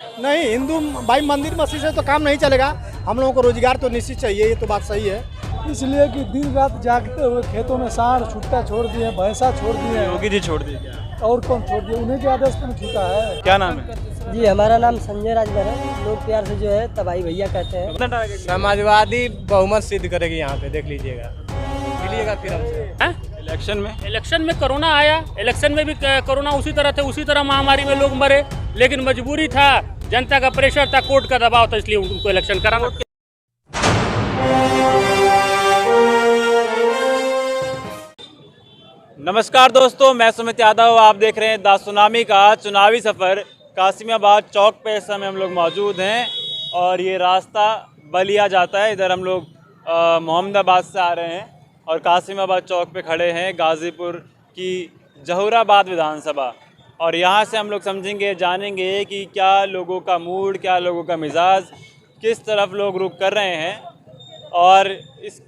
नहीं, हिंदू भाई मंदिर मस्जिद से तो काम नहीं चलेगा। हम लोगों को रोजगार तो निश्चित चाहिए, ये तो बात सही है। इसलिए कि दिन रात जागते हुए खेतों में सांड छुट्टा छोड़ दिए, भैंसा छोड़ दिए, योगी जी छोड़ दिए क्या? और कौन छोड़ दिए? उन्हीं के आदेश पर छूटा है। क्या नाम है? जी हमारा नाम संजय राजभर है, लोग प्यार से जो है तबाही भैया कहते हैं। कितना टारगेट? समाजवादी बहुमत सिद्ध करेगी यहाँ पे, देख लीजिएगा, मिलिएगा फिर हमसे। इलेक्शन में कोरोना आया, इलेक्शन में भी कोरोना उसी तरह थे, उसी तरह महामारी में लोग मरे, लेकिन मजबूरी था, जनता का प्रेशर था, कोर्ट का दबाव था, इसलिए उनको इलेक्शन कराना। नमस्कार दोस्तों, मैं सुमित यादव, आप देख रहे हैं द सुनामी का चुनावी सफ़र। कासिमाबाद चौक पे इस समय हम लोग मौजूद हैं और ये रास्ता बलिया जाता है। इधर हम लोग मोहम्मदाबाद से आ रहे हैं और कासिमाबाद चौक पे खड़े हैं, गाज़ीपुर की जहूराबाद विधानसभा। और यहाँ से हम लोग समझेंगे, जानेंगे कि क्या लोगों का मूड, क्या लोगों का मिजाज, किस तरफ लोग रुख कर रहे हैं और इस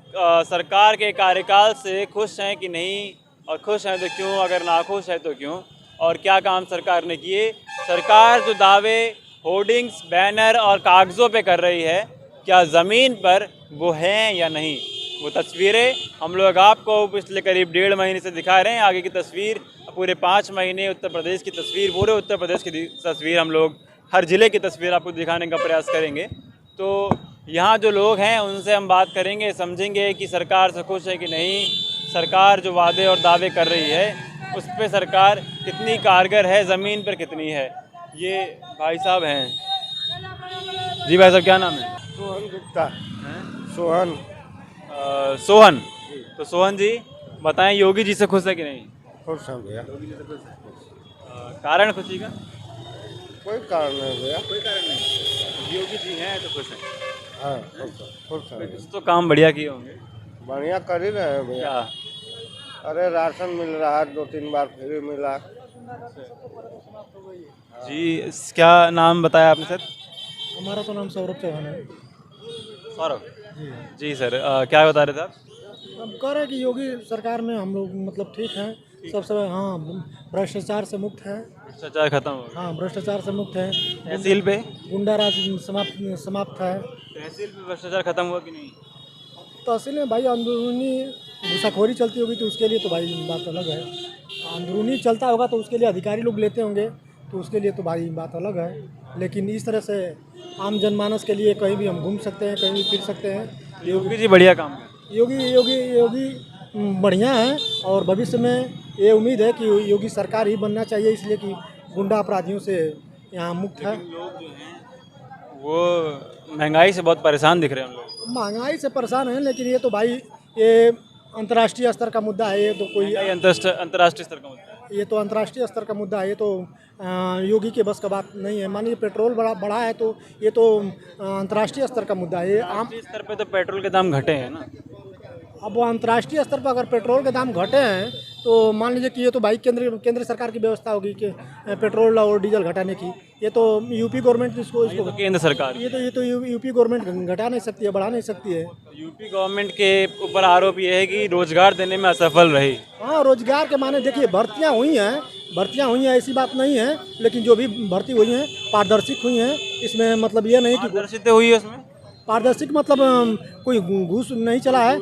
सरकार के कार्यकाल से खुश हैं कि नहीं, और खुश हैं तो क्यों, अगर नाखुश है तो क्यों, और क्या काम सरकार ने किए। सरकार जो दावे होर्डिंग्स, बैनर और कागज़ों पे कर रही है, क्या ज़मीन पर वो हैं या नहीं, वो तस्वीरें हम लोग आपको पिछले करीब 1.5 महीने से दिखा रहे हैं। आगे की तस्वीर पूरे 5 महीने उत्तर प्रदेश की तस्वीर, पूरे उत्तर प्रदेश की तस्वीर, हम लोग हर ज़िले की तस्वीर आपको दिखाने का प्रयास करेंगे। तो यहाँ जो लोग हैं उनसे हम बात करेंगे, समझेंगे कि सरकार से खुश है कि नहीं, सरकार जो वादे और दावे कर रही है उस पर सरकार कितनी कारगर है, ज़मीन पर कितनी है। ये भाई साहब हैं। जी भाई साहब, क्या नाम है? सोहन गुप्ता। सोहन। सोहन। तो सोहन जी बताएं, योगी जी से खुश है कि नहीं? खुश हैं भैया। योगी जी से खुश है। कारण खुशी का? कोई कारण नहीं भैया। कोई कारण नहीं, योगी जी हैं तो खुश हैं। हाँ, खुश हैं। कुछ तो काम बढ़िया किए होंगे। बढ़िया कर ही रहे हैं भैया। क्या? अरे राशन मिल रहा है, 2-3 बार फ्री मिला। जी, क्या नाम बताया आपने सर? हमारा तो नाम सौरभ चौहान है। सौरभ जी सर, क्या बता रहे थे आप? अब कह रहे हैं कि योगी सरकार में हम लोग मतलब ठीक हैं, सबसे हाँ भ्रष्टाचार से मुक्त है। भ्रष्टाचार खत्म हो गया। हाँ, भ्रष्टाचार से मुक्त है। तहसील पे? गुंडा राज समाप्त है। तहसील पे भ्रष्टाचार खत्म हुआ कि नहीं? तहसील में भाई अंदरूनी घुसाखोरी चलती होगी तो उसके लिए तो भाई बात अलग है। अंदरूनी चलता होगा तो उसके लिए अधिकारी लोग लेते होंगे तो उसके लिए तो भाई बात अलग है। लेकिन इस तरह से आम जनमानस के लिए कहीं भी हम घूम सकते हैं, कहीं भी फिर सकते हैं। योगी जी बढ़िया काम है। योगी बढ़िया है और भविष्य में ये उम्मीद है कि योगी सरकार ही बनना चाहिए, इसलिए कि गुंडा अपराधियों से यहाँ मुक्त है। लोग जो हैं वो महंगाई से बहुत परेशान दिख रहे हैं हम लोग। महंगाई से परेशान है, लेकिन ये तो भाई ये अंतर्राष्ट्रीय स्तर का मुद्दा है। ये तो कोई अंतर्राष्ट्रीय स्तर का मुद्दा है। ये तो अंतर्राष्ट्रीय स्तर का मुद्दा है, ये तो योगी के बस का बात नहीं है। मान लीजिए पेट्रोल बढ़ा है तो ये तो अंतर्राष्ट्रीय स्तर का मुद्दा है। ये आम अंतर्राष्ट्रीय स्तर पे तो पेट्रोल के दाम घटे हैं ना। अब वो अंतर्राष्ट्रीय स्तर पर अगर पेट्रोल के दाम घटे हैं तो मान लीजिए कि ये तो भाई केंद्र सरकार की व्यवस्था होगी कि पेट्रोल और डीजल घटाने की। ये तो यूपी गवर्नमेंट इसको तो केंद्र सरकार, ये तो यूपी गवर्नमेंट घटा नहीं सकती है, बढ़ा नहीं सकती है। यूपी गवर्नमेंट के ऊपर आरोप ये है कि रोजगार देने में असफल रही। हाँ, रोजगार के माने देखिए भर्तियाँ हुई हैं, ऐसी बात नहीं है, लेकिन जो भी भर्ती हुई हैं पारदर्शी हुई हैं। इसमें मतलब ये नहीं कि पारदर्शिता हुई है उसमें। पारदर्शी मतलब कोई घूस नहीं चला है,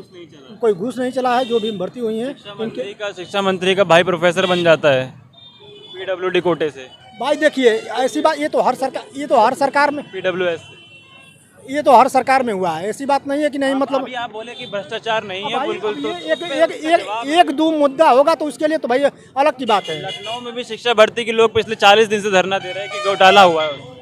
कोई घूस नहीं चला है। जो भी भर्ती हुई हैं शिक्षा मंत्री का भाई प्रोफेसर बन जाता है PWD कोटे से। भाई देखिए ऐसी बात, ये तो हर सरकार में PWS से। ये तो हर सरकार में हुआ है, ऐसी बात नहीं है कि नहीं। मतलब अभी आप बोले कि भ्रष्टाचार नहीं है बिल्कुल, तो एक दो मुद्दा होगा तो उसके लिए तो भाई अलग की बात है। लखनऊ में भी शिक्षा भर्ती के लोग पिछले 40 दिन से धरना दे रहे हैं कि घोटाला हुआ है।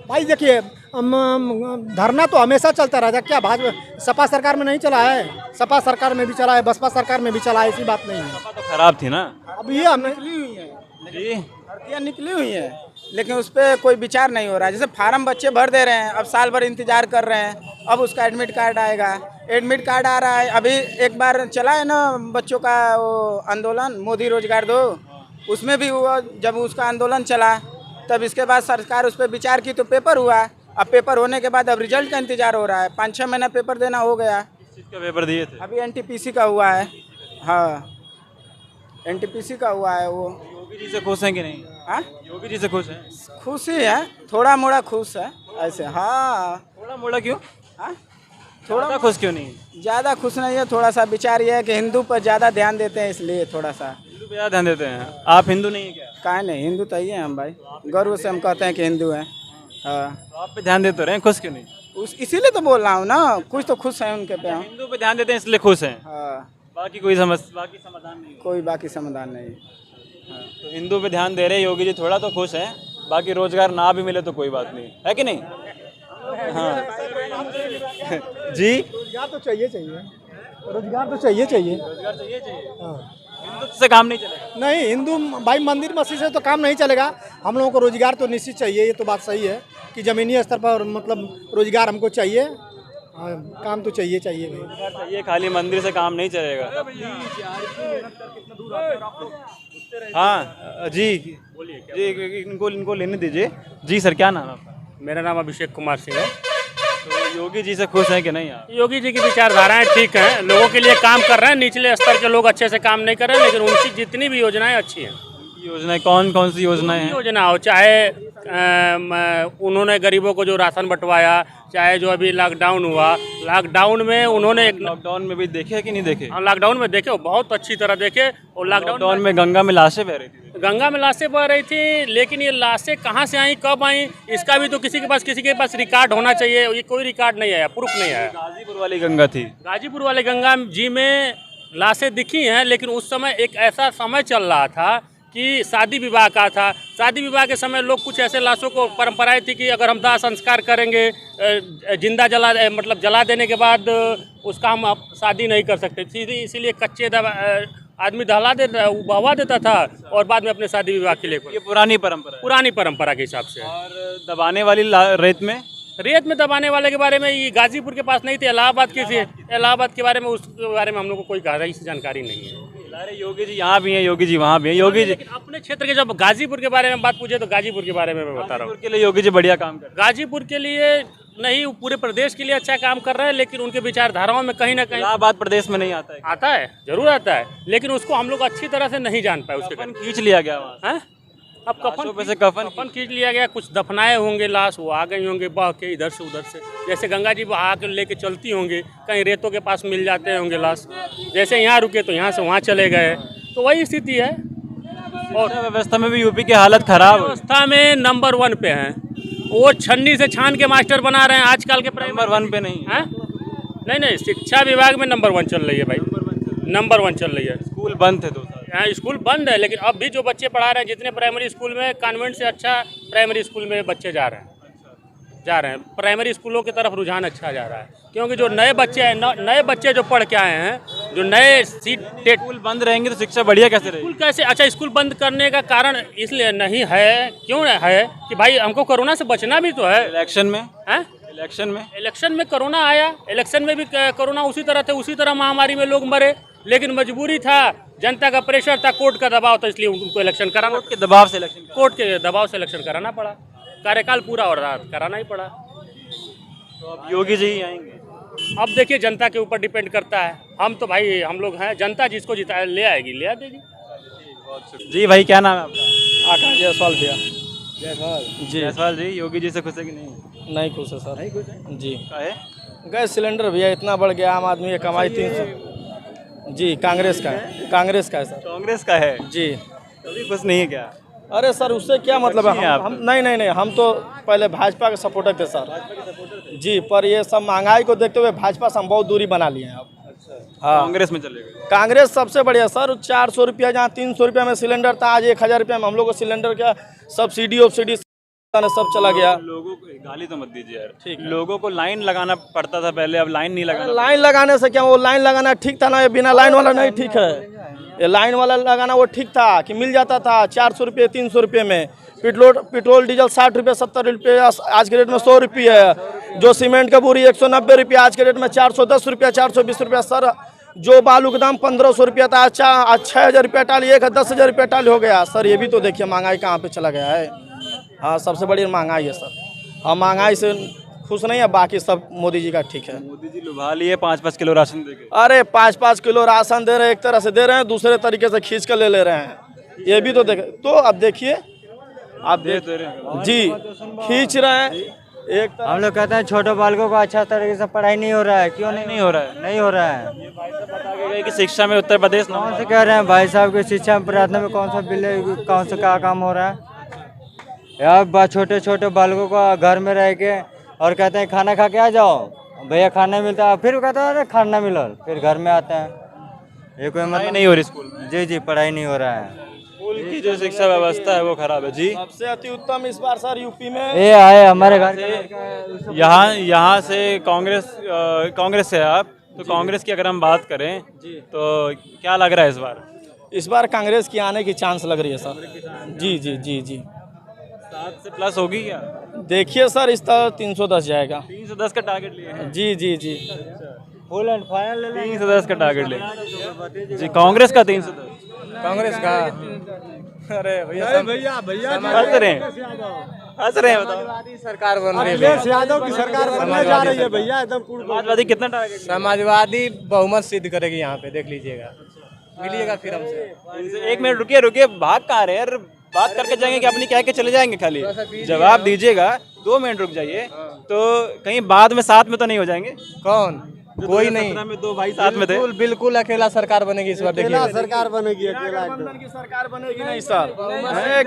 भाई देखिए धरना तो हमेशा चलता रहता है। क्या भाजपा सपा सरकार में नहीं चला है? सपा सरकार में भी चला है, बसपा सरकार में भी चला है, ऐसी बात नहीं है। सपा तो खराब थी ना। अब ये हमने जी, भर्तियाँ निकली हुई हैं, लेकिन उस पर कोई विचार नहीं हो रहा है। जैसे फार्म बच्चे भर दे रहे हैं, अब साल भर इंतजार कर रहे हैं, अब उसका एडमिट कार्ड आएगा। एडमिट कार्ड आ रहा है, अभी एक बार चला है ना बच्चों का वो आंदोलन, मोदी रोजगार दो, उसमें भी हुआ। जब उसका आंदोलन चला तब इसके बाद सरकार उस पर विचार की तो पेपर हुआ। अब पेपर होने के बाद अब रिजल्ट का इंतजार हो रहा है। 5-6 महीना पेपर देना हो गया। किस चीज़ का पेपर दिए थे? अभी NTPC का हुआ है। हाँ, NTPC का हुआ है वो। योगी जी से खुश हैं कि नहीं? हाँ योगी जी से खुश हैं? खुशी है, थोड़ा मोड़ा खुश है ऐसे। हाँ थोड़ा मोड़ा क्यों? हाँ थोड़ा खुश क्यों नहीं? ज़्यादा खुश नहीं है, थोड़ा सा विचार ये है कि हिंदू पर ज़्यादा ध्यान देते हैं, इसलिए थोड़ा सा। हिंदू पे ज़्यादा ध्यान देते हैं। आप हिंदू नहीं है क्या? काहे नहीं, हिंदू तो ही हैं हम भाई, गर्व से हम कहते हैं कि हिंदू हैं। हाँ तो आप पे ध्यान देते रहे हैं, खुश क्यों नहीं? इसीलिए तो बोल रहा हूँ ना, कुछ तो खुश है उनके पे हम। हिंदू पे ध्यान देते हैं इसलिए खुश हैं, हाँ बाकी कोई बाकी समाधान नहीं है। कोई बाकी समाधान नहीं। तो हिंदू पे ध्यान दे रहे हैं योगी जी, थोड़ा तो खुश हैं, बाकी रोजगार ना भी मिले तो कोई बात नहीं है कि नहीं? हाँ जी, रोजगार तो चाहिए चाहिए, रोजगार तो चाहिए चाहिए। रोजगार चाहिए चाहिए, हाँ हिंदू से काम नहीं चलेगा। नहीं, हिंदू भाई मंदिर मस्जिद से तो काम नहीं चलेगा। हम लोगों को रोजगार तो निश्चित चाहिए, ये तो बात सही है कि ज़मीनी स्तर पर मतलब रोजगार हमको चाहिए। हाँ, काम तो चाहिए चाहिए भाई। रोजगार चाहिए, खाली मंदिर से काम नहीं चलेगा। हाँ जी जी, इनको लेने दीजिए। जी सर, क्या नाम है आपका? मेरा नाम अभिषेक कुमार सिंह है। तो योगी जी से खुश हैं कि नहीं आप? योगी जी की विचारधाराएं ठीक हैं, लोगों के लिए काम कर रहे हैं। निचले स्तर के लोग अच्छे से काम नहीं कर रहे हैं, लेकिन उनकी जितनी भी योजनाएं अच्छी हैं। योजनाएं कौन कौन सी योजनाएं हैं? योजना हो, चाहे उन्होंने गरीबों को जो राशन बंटवाया, चाहे जो अभी लॉकडाउन हुआ, लॉकडाउन में उन्होंने एक लॉकडाउन में भी देखे कि नहीं देखे? लॉकडाउन में देखे, वो बहुत अच्छी तरह देखे। और लॉकडाउन में गंगा में लाशें बह रही थी। गंगा में लाशें बह रही थी, लेकिन ये लाशें कहाँ से आई, कब आई, इसका भी तो किसी के पास रिकॉर्ड होना चाहिए। ये कोई रिकॉर्ड नहीं आया, प्रूफ नहीं आया। गाजीपुर वाली गंगा थी। गाजीपुर वाले गंगा जी में लाशें दिखी हैं, लेकिन उस समय एक ऐसा समय चल रहा था कि शादी विवाह का था। शादी विवाह के समय लोग कुछ ऐसे लाशों को, परंपराएं थी कि अगर हम दाह संस्कार करेंगे, जिंदा मतलब जला देने के बाद उसका हम शादी नहीं कर सकते, इसीलिए कच्चे आदमी बहवा देता था और बाद में अपने शादी विवाह के लिए। ये पुरानी परंपरा है। पुरानी परंपरा के हिसाब से। और दबाने वाली रेत में दबाने वाले के बारे में ये गाजीपुर के पास नहीं थे, इलाहाबाद की थी। इलाहाबाद के बारे में, उसके बारे में हम लोग को कोई गहराई से जानकारी नहीं है। अरे योगी जी यहाँ भी हैं, योगी जी वहाँ भी हैं। योगी जी अपने क्षेत्र के, जब गाजीपुर के बारे में बात पूछे तो गाजीपुर के बारे में मैं बता रहा हूँ। के लिए योगी जी बढ़िया काम कर रहे हैं। गाजीपुर के लिए नहीं, पूरे प्रदेश के लिए अच्छा काम कर रहे हैं, लेकिन उनके विचारधाराओं में कहीं ना कहीं। इलाहाबाद प्रदेश में नहीं आता है। आता है, जरूर आता है, लेकिन उसको हम लोग अच्छी तरह से नहीं जान पाए। उसके कफन खींच लिया गया वहाँ। हैं? अब कफन खींच लिया गया, कुछ दफनाए होंगे लाश, वो आ गई होंगे बह के इधर से उधर से। जैसे गंगा जी बहा के लेके चलती होंगी, कहीं रेतों के पास मिल जाते होंगे लाश। जैसे यहाँ रुके तो यहाँ से वहाँ चले गए, तो वही स्थिति है। और व्यवस्था में भी यूपी की हालत खराब है। व्यवस्था में नंबर 1 पे हैं। वो छन्नी से छान के मास्टर बना रहे हैं आजकल के। नंबर 1 पे नहीं है? नहीं, शिक्षा विभाग में नंबर 1 चल रही है भाई, नंबर 1 चल रही है। स्कूल बंद थे 2 साल। यहाँ स्कूल बंद है, लेकिन अब भी जो बच्चे पढ़ा रहे हैं, जितने प्राइमरी स्कूल में, कॉन्वेंट से अच्छा प्राइमरी स्कूल में बच्चे जा रहे हैं। प्राइमरी स्कूलों की तरफ रुझान अच्छा जा रहा है, क्योंकि जो नए बच्चे हैं, नए बच्चे जो पढ़ के आए हैं, जो नए स्कूल बंद रहेंगे तो शिक्षा बढ़िया कैसे रहेगी? स्कूल कैसे? अच्छा, स्कूल बंद करने का कारण इसलिए नहीं है, क्यों है कि भाई हमको कोरोना से बचना भी तो है। इलेक्शन में हैं? इलेक्शन में कोरोना आया, इलेक्शन में भी कोरोना उसी तरह थे, उसी तरह महामारी में लोग मरे, लेकिन मजबूरी था, जनता का प्रेशर था, कोर्ट का दबाव था, इसलिए उनको इलेक्शन कराना, कोर्ट के दबाव से इलेक्शन कराना पड़ा। कार्यकाल पूरा हो रहा, कराना ही पड़ा। तो अब योगी जी ही आएंगे। अब देखिए, जनता के ऊपर डिपेंड करता है। हम तो भाई, हम लोग हैं, जनता जिसको जिता ले आएगी, ले आ देगी। जी भाई, क्या नाम है आपका? आकाश जायसवाल भैया। जी जायसवाल जी, योगी जी से खुश है कि नहीं? नहीं खुश है सर। नहीं खुश है जी। क्या है? गैस सिलेंडर भैया इतना बढ़ गया, आम आदमी की कमाई 300। जी, कांग्रेस का है सर। कांग्रेस का है जी। तभी खुश नहीं है क्या? अरे सर, उससे क्या मतलब है? हम नहीं, हम तो पहले भाजपा के सपोर्टर थे सर। जी, पर ये सब महंगाई को देखते हुए भाजपा से हम बहुत दूरी बना लिए हैं अब। हाँ, कांग्रेस में चले गए। कांग्रेस सबसे बढ़िया सर। 400 रुपया जहाँ 300 रुपया में सिलेंडर था, आज 1000 रुपया में हम लोग को सिलेंडर का सब्सिडी सब चला गया। लोगों को गाली तो मत दीजिए यार, ठीक। लोगों को लाइन लगाना पड़ता था पहले, अब लाइन नहीं लगाना। लाइन लगाने से क्या, वो लाइन लगाना ठीक था ना? ये बिना लाइन वाला नहीं ठीक है। ये लाइन वाला लगाना वो ठीक था कि मिल जाता था 400 रुपये 300 रुपये में। पेट्रोल डीजल 60 रुपये 70 रुपये, आज के रेट में 100 रुपये है। जो सीमेंट का बोरी 190 रुपये, आज के रेट में 410 रुपया 420 रुपया सर। जो बालू का दाम 1500 रुपया था, आज 6000 रुपया टाली, 10,000 रुपया टाली हो गया सर। ये भी तो देखिए महंगाई कहाँ पे चला गया है। हाँ, सबसे बड़ी महंगाई है सर। हम महंगाई से खुश नहीं है, बाकी सब मोदी जी का ठीक है। मोदी जी लुभा लिए 5-5 किलो राशन देके। अरे 5-5 किलो राशन दे रहे हैं, एक तरह से दे रहे हैं, दूसरे तरीके से खींच कर ले रहे हैं। ये भी तो देखे। तो अब देखिए आप देख जी खींच रहे हैं एक तरफ। हम लोग कहते हैं छोटे बालकों को अच्छा तरीके से पढ़ाई नहीं हो रहा है, क्यों नहीं हो रहा है? नहीं हो रहा है। ये भाई साहब बता के गए कि शिक्षा में उत्तर प्रदेश कौन से कह रहे हैं भाई साहब की शिक्षा में प्रार्थना में कौन सा बिल, कौन सा क्या काम हो रहा है? यार छोटे छोटे बालकों को घर में रह के और कहते हैं खाना खा के आ जाओ, भैया खाना मिलता है, फिर कहते हैं अरे खाना मिलो, फिर घर में आते हैं। ये कोई मतलब नहीं हो रही स्कूल में। जी जी पढ़ाई नहीं हो रहा है। स्कूल की जो शिक्षा व्यवस्था है वो खराब है जी। सबसे अति उत्तम इस बार सर यूपी में ये आए हमारे घर के यहाँ से कांग्रेस से आप, तो कांग्रेस की अगर हम बात करें तो क्या लग रहा है इस बार कांग्रेस की आने की चांस लग रही है सर। जी जी जी जी 7 से प्लस होगी क्या? देखिए सर इस तरह 310 जाएगा। 310 का टारगेट लिए हैं। जी जी जी फुल एंड फाइनल 310 का टारगेट लिए जी। कांग्रेस का 310। कांग्रेस का अरे भैया हंस रहे हैं बताओ। सरकार बन रही है अखिलेश यादव की सरकार बनने जा रही है भैया, एकदम समाजवादी कितना टारगेट? समाजवादी बहुमत सिद्ध करेगी यहाँ पे, देख लीजिएगा, मिलिएगा फिर हमसे। 1 मिनट रुकिए भाग कहाँ रहे यार, बात करके जाएंगे कि अपनी कह के चले जाएंगे, खाली जवाब दीजिएगा। 2 मिनट रुक जाइए, तो कहीं बाद में साथ में तो नहीं हो जाएंगे? कौन? कोई नहीं, 2017 में 2 भाई साथ में थे। बिल्कुल अकेला सरकार बनेगी इस बार, देखिए सरकार बनेगी अकेला गठबंधन की सरकार बनेगी नहीं सर,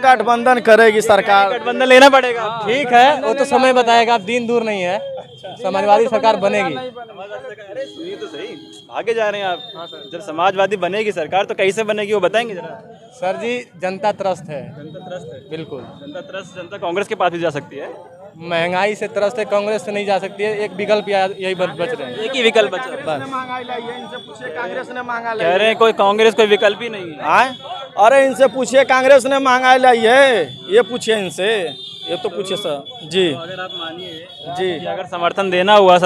गठबंधन करेगी सरकार। गठबंधन लेना पड़ेगा। ठीक है, वो तो समय बताएगा, अब दिन दूर नहीं है, समाजवादी सरकार बनेगी। अरे सुनिए तो सही, आगे जा रहे हैं आप। जब समाजवादी बनेगी सरकार तो कैसे बनेगी वो बताएंगे जरा। सर जी जनता त्रस्त है, जनता त्रस्त है। बिल्कुल जनता कांग्रेस के पास भी जा सकती है। महंगाई से त्रस्त है, कांग्रेस से नहीं जा सकती है। एक विकल्प यही बच रहे हैं, एक ही विकल्प बचा है बस। महंगाई लाई है, इनसे पूछिए कांग्रेस ने महंगाई कह रहे हैं कोई कांग्रेस कोई विकल्प ही नहीं है। लाई। अरे इनसे पूछिए कांग्रेस ने महंगाई लाई है, ये पूछिए इनसे, ये तो पूछिए सर जी। अगर आप मानिए जी कि अगर समर्थन देना हुआ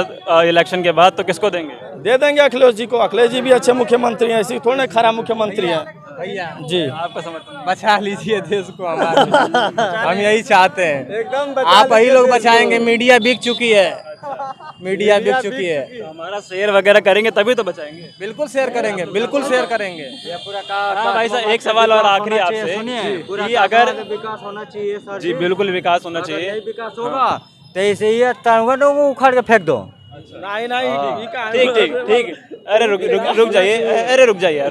इलेक्शन के बाद तो किसको देंगे? दे देंगे अखिलेश जी को। अखिलेश जी भी अच्छे मुख्यमंत्री हैं, ऐसी थोड़े खराब मुख्यमंत्री हैं भैया। जी आपका समर्थन बचा लीजिए देश को हमारे, हम यही चाहते हैं। एकदम आप ही लोग बचाएंगे, मीडिया बिक चुकी है, मीडिया बिक चुकी है। तो हमारा शेयर वगैरह करेंगे तभी तो बचाएंगे। बिल्कुल शेयर करेंगे, बिल्कुल शेयर करेंगे। हाँ भाई साहब, एक सवाल और आखिरी आपसे कि अगर विकास होना चाहिए सर जी बिल्कुल विकास होना चाहिए। विकास होगा तो ऐसे ही वो उखाड़ के फेंक दो। नहीं नहीं ठीक ठीक ठीक। अरे रुक जाइए, अरे रुक जाइए।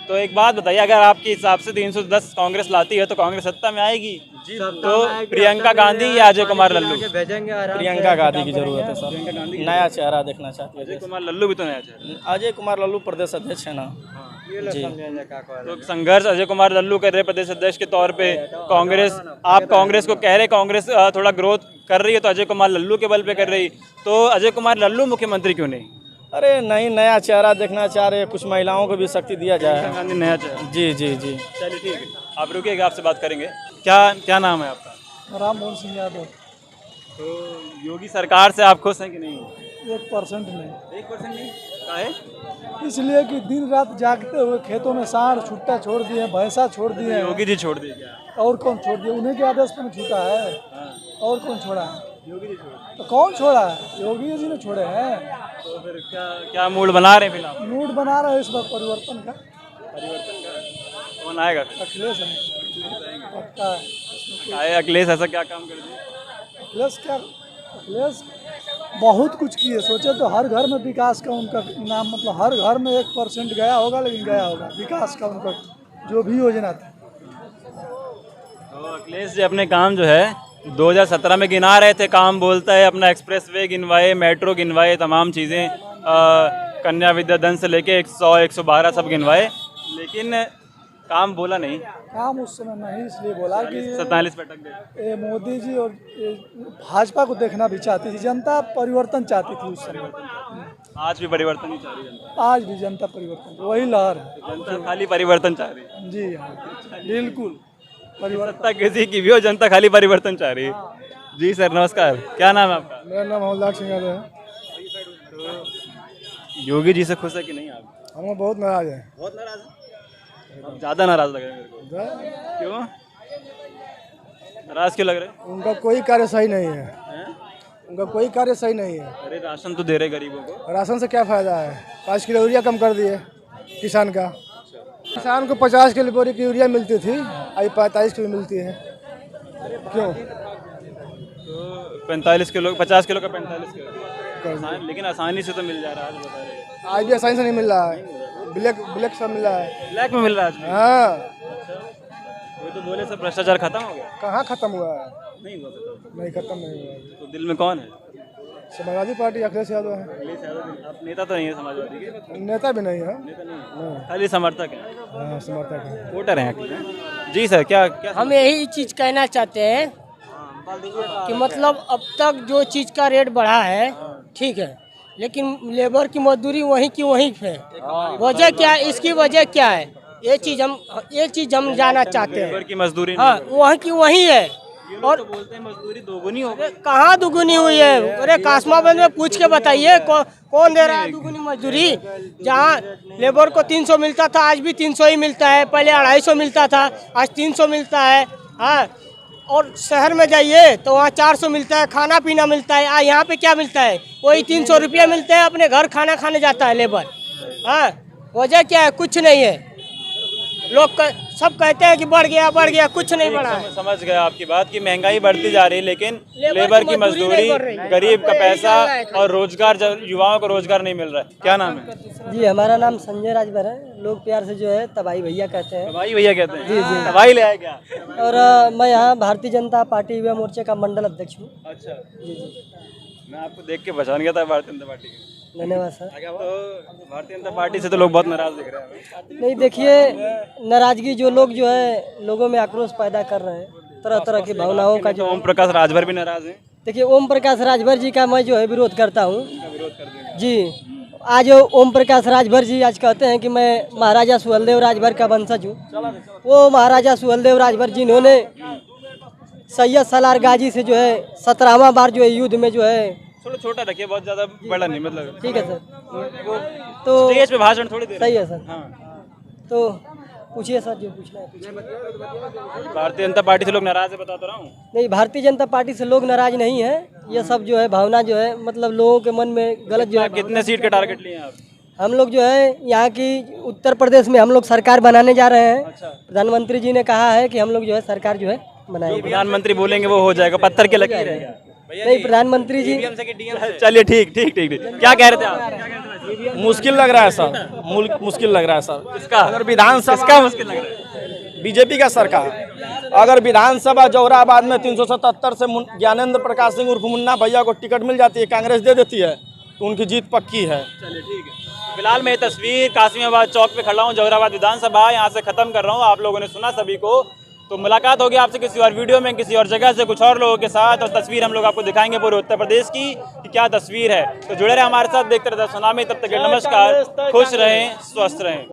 तो एक बात बताइए, अगर आपके हिसाब से 310 कांग्रेस लाती है तो कांग्रेस सत्ता में आएगी? तो प्रियंका गांधी या अजय कुमार लल्लू? प्रियंका गांधी की जरूरत है सर, नया चेहरा देखना चाहती है। अजय कुमार लल्लू भी तो नया चेहरा। अजय कुमार लल्लू प्रदेश अध्यक्ष है ना जी। तो संघर्ष अजय कुमार लल्लू कर रहे प्रदेश अध्यक्ष के तौर पे। कांग्रेस, आप कांग्रेस को कह रहे कांग्रेस थोड़ा ग्रोथ कर रही है तो अजय कुमार लल्लू के बल पे कर रही, तो अजय कुमार लल्लू मुख्यमंत्री क्यों नहीं? अरे नहीं, नया चेहरा देखना चाह रहे, कुछ महिलाओं को भी शक्ति दिया जाए। गांधी नया चेहरा। जी जी जी चलिए ठीक है, आप रुकिएगा, आपसे बात करेंगे। क्या नाम है आपका? राम मोहन सिंह यादव। तो योगी सरकार से आप खुश हैं कि नहीं? 1% नहीं। 1% नहीं? काहे? इसलिए कि दिन रात जागते हुए खेतों में सांड छुट्टा छोड़ दिए, भैंसा छोड़ दिए। योगी जी छोड़ दिए क्या? और कौन छोड़ दिया? उन्हीं के आदेश पर छूटा है। हाँ। और कौन छोड़ा है? योगी जी छोड़। तो कौन छोड़ा है? योगी जी ने छोड़े हैं। तो फिर क्या मूड बना रहे हैं फिलहाल? मूड बना रहे हैं इस बार परिवर्तन का। कौन आएगा? अखिलेश पक्का है। आए अखिलेश, ऐसा क्या काम कर दिया? अखिलेश बहुत कुछ किए, सोचे तो हर घर में विकास का उनका नाम, मतलब हर घर में 1% गया होगा, लेकिन गया होगा विकास का उनका जो भी योजना था। तो अखिलेश जी अपने काम जो है 2017 में गिना रहे थे, काम बोलता है अपना एक्सप्रेस वे गिनवाए, मेट्रो गिनवाए, तमाम चीज़ें, कन्या विद्याधन से लेके 100 112 सब गिनवाए, लेकिन काम बोला नहीं। काम उस समय नहीं इसलिए बोला कि 47 पे अटक गए। मोदी जी और भाजपा को देखना भी चाहती थी जनता, परिवर्तन चाहती थी उस समय। आज भी परिवर्तन ही चाह रही है जनता। आज भी जनता परिवर्तन, वही लहर है। जनता खाली परिवर्तन चाह रही है। जी हाँ, बिल्कुल परिवर्तन। सत्ता किसी की भी हो, जनता खाली परिवर्तन चाह रही है। जी सर नमस्कार, क्या नाम है आपका? मेरा नाम हवलदार सिंह यादव है। योगी जी से खुश है कि नहीं आप? हम बहुत नाराज हैं। बहुत नाराज है? ज़्यादा नाराज लग रहे हैं मेरे को। क्यों नाराज क्यों लग रहे हैं? उनका कोई कार्य सही नहीं है। उनका कोई कार्य सही नहीं है। अरे राशन तो दे रहे गरीबों को। राशन से क्या फ़ायदा है? 5 किलो यूरिया कम कर दिए किसान का। किसान को 50 किलो बोरी की यूरिया मिलती थी, अभी 45 किलो मिलती है। क्यों? तो 45 किलो 50 किलो का 45 किलो लेकिन आसानी से तो मिल जा रहा है आज बता रहे हैं। आज भी आसानी से नहीं मिल रहा है, ब्लैक सब मिल रहा है। ब्लैक में मिल रहा है आज भी? हाँ, वो तो बोले सब भ्रष्टाचार खत्म हो गया। कहाँ खत्म हुआ है? नहीं हुआ खत्म। नहीं खत्म नहीं हुआ है। तो दिल में कौन है? समाजवादी पार्टी अखिलेश यादव है। आप नेता तो नहीं है समाजवादी के? नेता भी नहीं है। नेता नहीं है, खाली समर्थक है। हाँ, समर्थक है। वोटर हैं। जी सर, क्या क्या हम यही चीज़ कहना चाहते हैं कि मतलब अब तक जो चीज़ का रेट बढ़ा है ठीक है, लेकिन लेबर की मजदूरी वहीं की वहीं पे। वजह क्या है, इसकी वजह क्या है? ये चीज़ हम जानना चाहते हैं। लेबर की मजदूरी हाँ, वहाँ की वहीं है। और तो बोलते हैं मजदूरी दोगुनी हो गई। कहाँ दुगुनी हुई है? अरे कासमाबंद में पूछ के बताइए कौन दे रहा है दुगुनी मजदूरी? जहाँ लेबर को 300 मिलता था आज भी 300 ही मिलता है, पहले 250 मिलता था आज 300 मिलता है। हाँ, और शहर में जाइए तो वहाँ 400 मिलता है, खाना पीना मिलता है। यहाँ पे क्या मिलता है? वही 300 रुपया मिलता है, अपने घर खाना खाने जाता है लेबर। हाँ, वजह क्या है? कुछ नहीं है। लोग सब कहते हैं कि बढ़ गया, कुछ नहीं बढ़ा है। समझ गया आपकी बात कि महंगाई बढ़ती जा रही है, लेकिन लेबर की मजदूरी, गरीब का पैसा और रोजगार, युवाओं को रोजगार नहीं मिल रहा है। क्या नाम है? जी, हमारा नाम संजय राजभर है। लोग प्यार से जो है तबाई भैया कहते हैं। तबाई भैया कहते हैं? जी जी। तबाई ले आए क्या? और मैं यहाँ भारतीय जनता पार्टी युवा मोर्चे का मंडल अध्यक्ष हूँ। अच्छा, जी जी, मैं आपको देख के पहचान गया था भारतीय जनता पार्टी के। धन्यवाद सर। तो भारतीय जनता पार्टी से तो लोग बहुत नाराज दिख रहे हैं। नहीं, देखिए नाराजगी जो लोग जो है लोगों में आक्रोश पैदा कर रहे हैं, तरह तरह की भावनाओं का जो। ओम प्रकाश राजभर भी नाराज हैं। देखिए, ओम प्रकाश राजभर जी का मैं जो है विरोध करता हूँ। विरोध कर देंगे जी, आज ओम प्रकाश राजभर जी आज कहते हैं कि मैं महाराजा सुहेलदेव राजभर का वंशज हूँ। वो महाराजा सुहेलदेव राजभर जिन्होंने सैयद सलार गाजी से जो है 17वां बार जो है युद्ध में जो है। थोड़ा छोटा रखिए, बहुत ज्यादा बड़ा नहीं, मतलब ठीक है सर। वो तो स्टेज पे भाषण थोड़ी दे रहे सही है सर। हाँ। तो पूछिए सर, जो पूछना है पूछिए। भारतीय जनता पार्टी से लोग नाराज है, बता तो रहा हूँ। नहीं, भारतीय जनता पार्टी से लोग नाराज नहीं है। ये सब जो है भावना जो है मतलब लोगों के मन में गलत जो है। कितने सीट का टारगेट लिए हैं आप? हम लोग जो है यहाँ की उत्तर प्रदेश में हम लोग सरकार बनाने जा रहे हैं। प्रधानमंत्री जी ने कहा है कि हम लोग जो है सरकार जो है बनाएंगे। प्रधानमंत्री बोलेंगे वो हो जाएगा, पत्थर के लकीर है। नहीं, प्रधानमंत्री जी। चलिए ठीक। क्या कह रहे थे आप? मुश्किल लग रहा है सर, मुश्किल लग रहा है सर। इसका अगर विधानसभा इसका मुश्किल लग रहा है। बीजेपी का सरकार अगर विधानसभा जौहराबाद में 377 से ज्ञानेंद्र प्रकाश सिंह उर्फ मुन्ना भैया को टिकट मिल जाती है, कांग्रेस दे देती है, तो उनकी जीत पक्की है। चलिए ठीक है। फिलहाल मैं ये तस्वीर कासिमाबाद चौक पे खड़ा हूँ, जौहराबाद विधानसभा यहाँ से खत्म कर रहा हूँ। आप लोगों ने सुना सभी को, तो मुलाकात होगी आपसे किसी और वीडियो में, किसी और जगह से, कुछ और लोगों के साथ, और तस्वीर हम लोग आपको दिखाएंगे पूरे उत्तर प्रदेश की कि क्या तस्वीर है। तो जुड़े रहे हमारे साथ, देखते रहे सुनामी। तब तक नमस्कार, खुश रहें, स्वस्थ रहें।